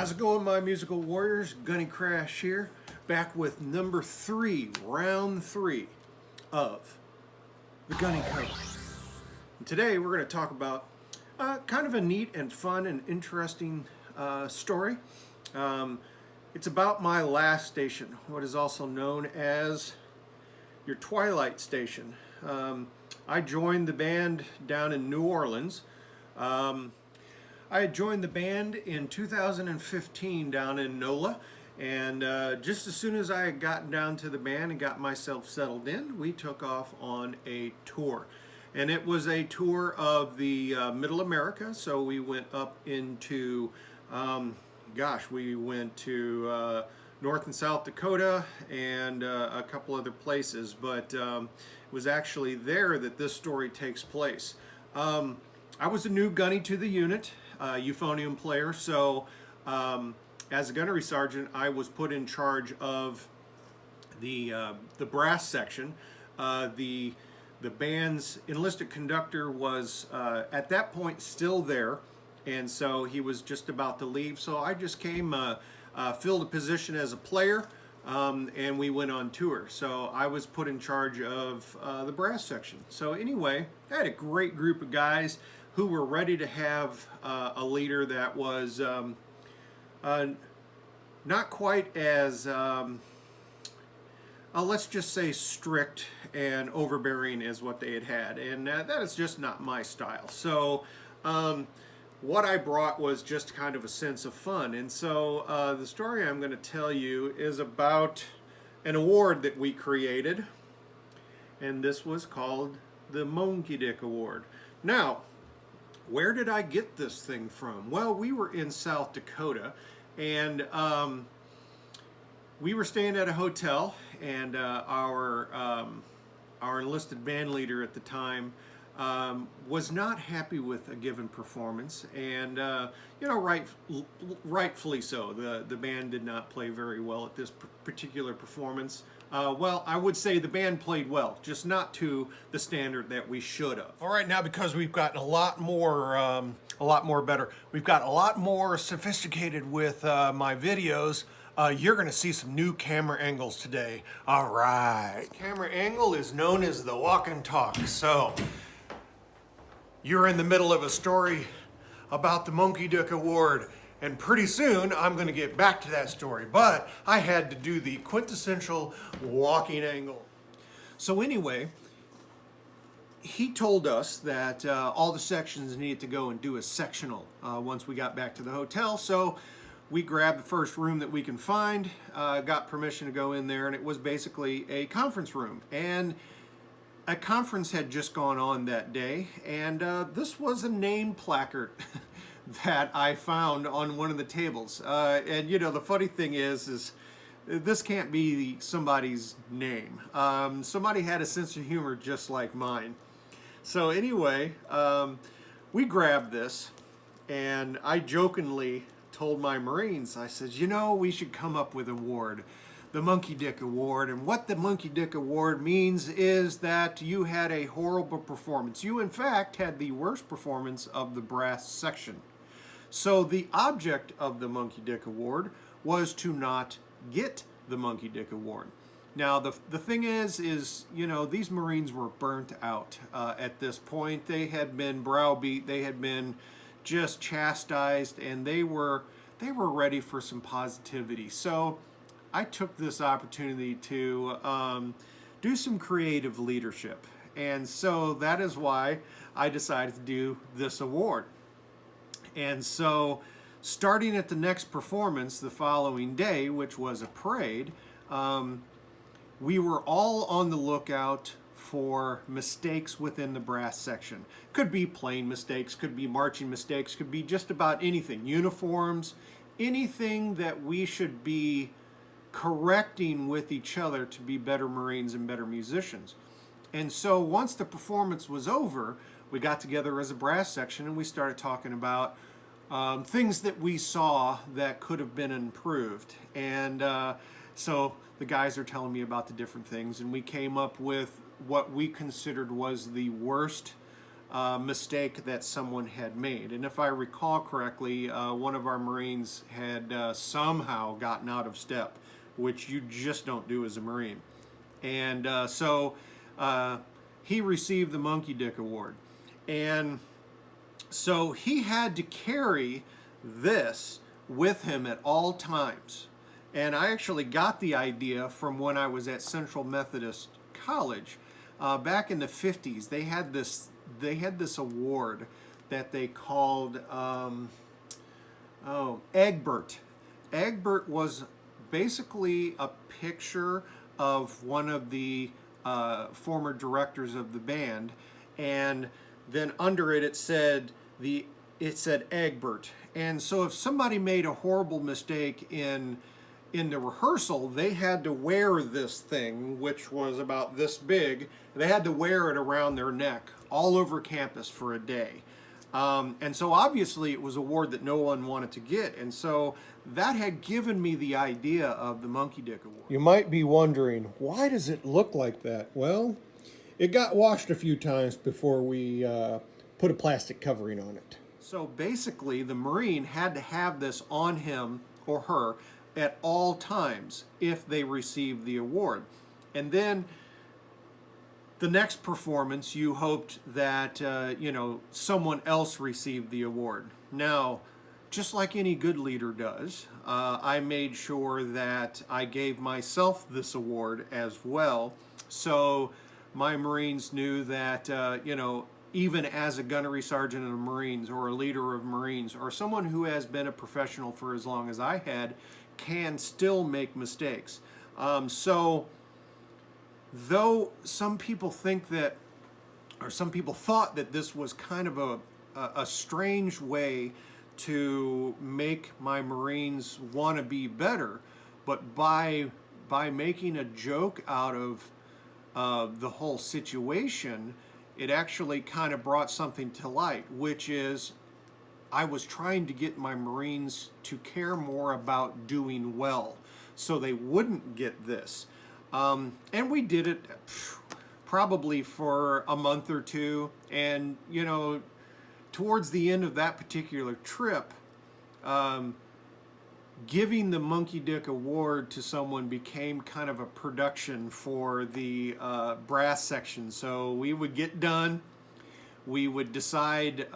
How's it going, my musical warriors? Gunny Crash here, back with number 3, round 3 of the GunnyCover. And today we're going to talk about kind of a neat and fun and interesting story. It's about my last station, what is also known as your Twilight Station. I joined the band down in New Orleans. I had joined the band in 2015 down in NOLA, and just as soon as I had gotten down to the band and got myself settled in, we took off on a tour. And it was a tour of the Middle America, so we went up into, we went to North and South Dakota and a couple other places, but it was actually there that this story takes place. I was a new gunny to the unit, euphonium player, so as a gunnery sergeant, I was put in charge of the brass section. The band's enlisted conductor was at that point still there, and so he was just about to leave. So I just came, filled a position as a player, and we went on tour. So I was put in charge of the brass section. So anyway, I had a great group of guys who were ready to have a leader that was not quite as, let's just say, strict and overbearing as what they had. And that is just not my style. So what I brought was just kind of a sense of fun. And so the story I'm going to tell you is about an award that we created. And this was called the Moenkedick Award. Now, where did I get this thing from? Well, we were in South Dakota, and we were staying at a hotel, and our enlisted band leader at the time was not happy with a given performance, and rightfully so. The band did not play very well at this particular performance. Well, I would say the band played well, just not to the standard that we should have. All right, now because we've gotten a lot more better, we've got a lot more sophisticated with my videos. You're going to see some new camera angles today. All right. This camera angle is known as the walk and talk. So you're in the middle of a story about the Moenkedick Award, and pretty soon I'm going to get back to that story, but I had to do the quintessential walking angle. So anyway, he told us that all the sections needed to go and do a sectional once we got back to the hotel. So we grabbed the first room that we can find, got permission to go in there, and it was basically a conference room. And a conference had just gone on that day, and this was a name placard that I found on one of the tables. And you know, the funny thing is this can't be somebody's name. Somebody had a sense of humor just like mine. So anyway, we grabbed this, and I jokingly told my Marines, I said, you know, we should come up with an award, the Moenkedick Award. And what the Moenkedick Award means is that you had a horrible performance. You, in fact, had the worst performance of the brass section. So the object of the Moenkedick Award was to not get the Moenkedick Award. Now, the thing is, you know, these Marines were burnt out at this point. They had been browbeat, they had been just chastised, and they were ready for some positivity. So I took this opportunity to do some creative leadership. And so that is why I decided to do this award. And so starting at the next performance the following day, which was a parade, we were all on the lookout for mistakes within the brass section. Could be plane mistakes, could be marching mistakes, could be just about anything. Uniforms, anything that we should be correcting with each other to be better Marines and better musicians. And so once the performance was over, we got together as a brass section and we started talking about things that we saw that could have been improved. And so the guys are telling me about the different things, and we came up with what we considered was the worst mistake that someone had made. And if I recall correctly, one of our Marines had somehow gotten out of step, which you just don't do as a Marine. And so he received the Moenkedick Award. And so he had to carry this with him at all times. And I actually got the idea from when I was at Central Methodist College. Back in the 50s, they had this award that they called Egbert. Egbert was basically a picture of one of the former directors of the band, and then under it it said Egbert. And so if somebody made a horrible mistake in the rehearsal, they had to wear this thing, which was about this big. They had to wear it around their neck all over campus for a day. And so obviously it was an award that no one wanted to get. And so that had given me the idea of the Moenkedick Award. You might be wondering, why does it look like that? Well, it got washed a few times before we put a plastic covering on it. So basically the Marine had to have this on him or her at all times if they received the award. And then the next performance, you hoped that someone else received the award. Now, just like any good leader does, I made sure that I gave myself this award as well, so my Marines knew that even as a gunnery sergeant in the Marines, or a leader of Marines, or someone who has been a professional for as long as I had, can still make mistakes. So though some people think that, or some people thought that this was kind of a strange way to make my Marines want to be better, but by making a joke out of the whole situation, it actually kind of brought something to light, which is I was trying to get my Marines to care more about doing well so they wouldn't get this. And we did it probably for a month or two. And, towards the end of that particular trip, giving the Moenkedick Award to someone became kind of a production for the brass section. So we would get done. We would decide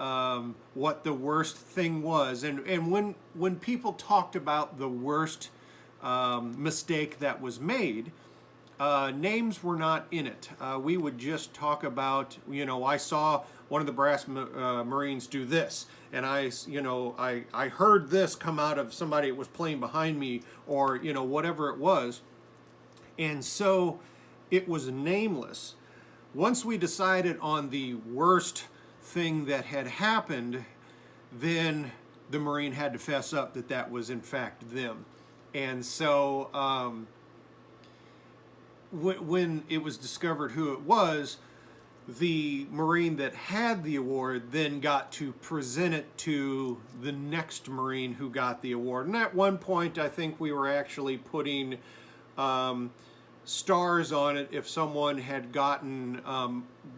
what the worst thing was. And when people talked about the worst mistake that was made, names were not in it. We would just talk about, I saw one of the brass Marines do this, and I heard this come out of somebody that was playing behind me, or whatever it was. And so it was nameless. Once we decided on the worst thing that had happened, then the Marine had to fess up that that was in fact them. And so when it was discovered who it was, the Marine that had the award then got to present it to the next Marine who got the award. And at one point, I think we were actually putting stars on it if someone had gotten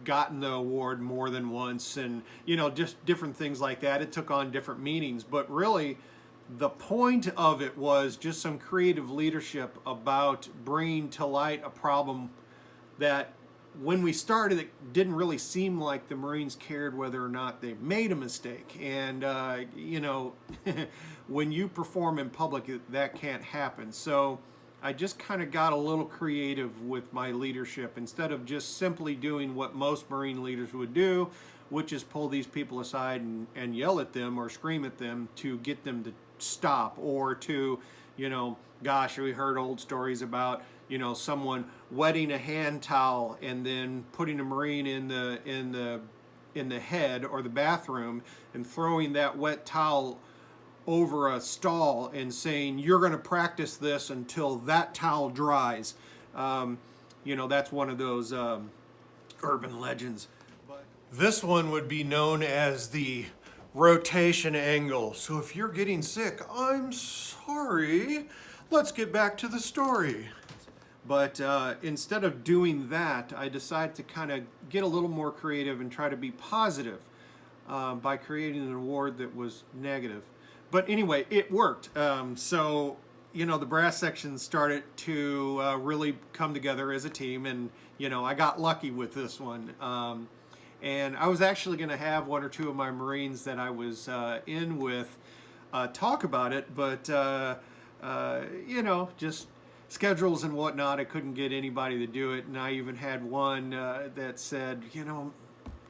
the award more than once, and just different things like that. It took on different meanings, but really the point of it was just some creative leadership about bringing to light a problem that when we started, it didn't really seem like the Marines cared whether or not they made a mistake. And when you perform in public, that can't happen. So I just kind of got a little creative with my leadership. Instead of just simply doing what most Marine leaders would do, which is pull these people aside and yell at them or scream at them to get them to stop, or to, gosh, we heard old stories about, someone wetting a hand towel and then putting a Marine in the head or the bathroom and throwing that wet towel over a stall and saying, you're going to practice this until that towel dries. That's one of those urban legends. But this one would be known as the rotation angle. So if you're getting sick, I'm sorry. Let's get back to the story. But instead of doing that, I decided to kind of get a little more creative and try to be positive by creating an award that was negative. But anyway, it worked. So, you know, the brass section started to really come together as a team, and, you know, I got lucky with this one. And I was actually going to have one or two of my Marines that I was in with talk about it, but, you know, just schedules and whatnot, I couldn't get anybody to do it. And I even had one that said, you know,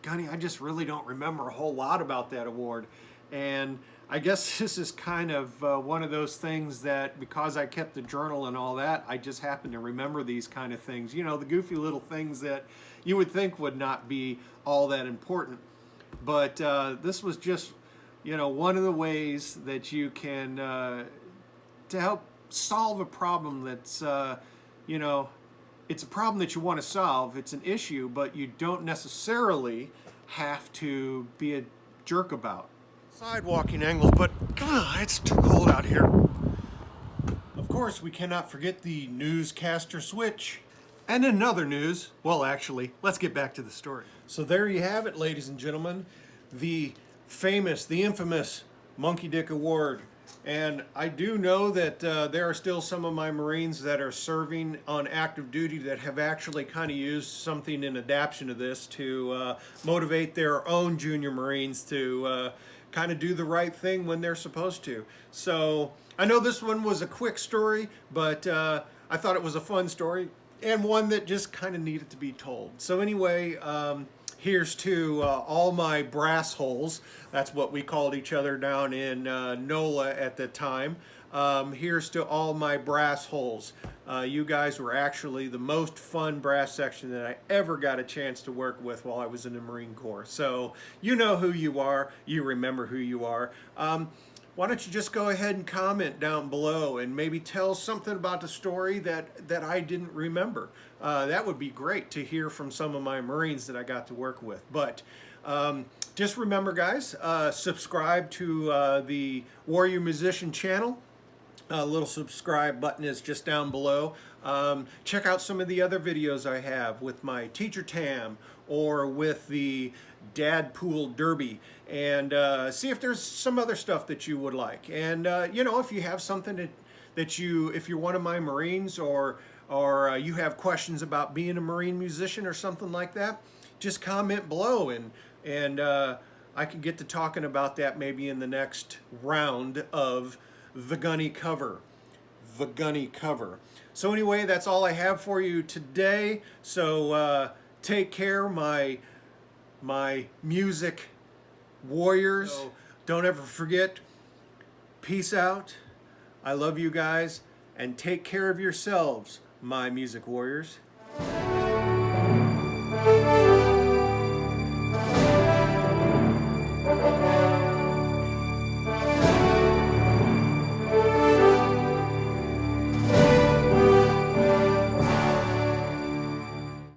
Gunny, I just really don't remember a whole lot about that award. And I guess this is kind of one of those things that, because I kept the journal and all that, I just happen to remember these kind of things. You know, the goofy little things that you would think would not be all that important. But this was just, you know, one of the ways that you can, to help solve a problem that's, you know, it's a problem that you want to solve. It's an issue, but you don't necessarily have to be a jerk about. Sidewalking angles, but it's too cold out here. Of course, we cannot forget the newscaster switch. And in other news, well, actually, let's get back to the story. So there you have it, ladies and gentlemen, the famous, the infamous Moenkedick Award. And I do know that there are still some of my Marines that are serving on active duty that have actually kind of used something in adaptation to this to motivate their own junior Marines to kind of do the right thing when they're supposed to. So I know this one was a quick story, but I thought it was a fun story and one that just kind of needed to be told. So anyway, here's to all my Brassholes. That's what we called each other down in NOLA at the time. Here's to all my Brassholes. You guys were actually the most fun brass section that I ever got a chance to work with while I was in the Marine Corps. So you know who you are. You remember who you are. Why don't you just go ahead and comment down below and maybe tell something about the story that I didn't remember. That would be great to hear from some of my Marines that I got to work with. But just remember, guys, subscribe to the Warrior Musician channel. A little subscribe button is just down below. Check out some of the other videos I have with my teacher Tam or with the Dad Pool Derby, and see if there's some other stuff that you would like. And you know, if you have something that if you're one of my Marines, or you have questions about being a Marine musician or something like that, just comment below, and I could get to talking about that maybe in the next round of the GunnyCover. The GunnyCover. So anyway, that's all I have for you today. So take care, my music warriors. So don't ever forget, peace out. I love you guys, and take care of yourselves, my music warriors.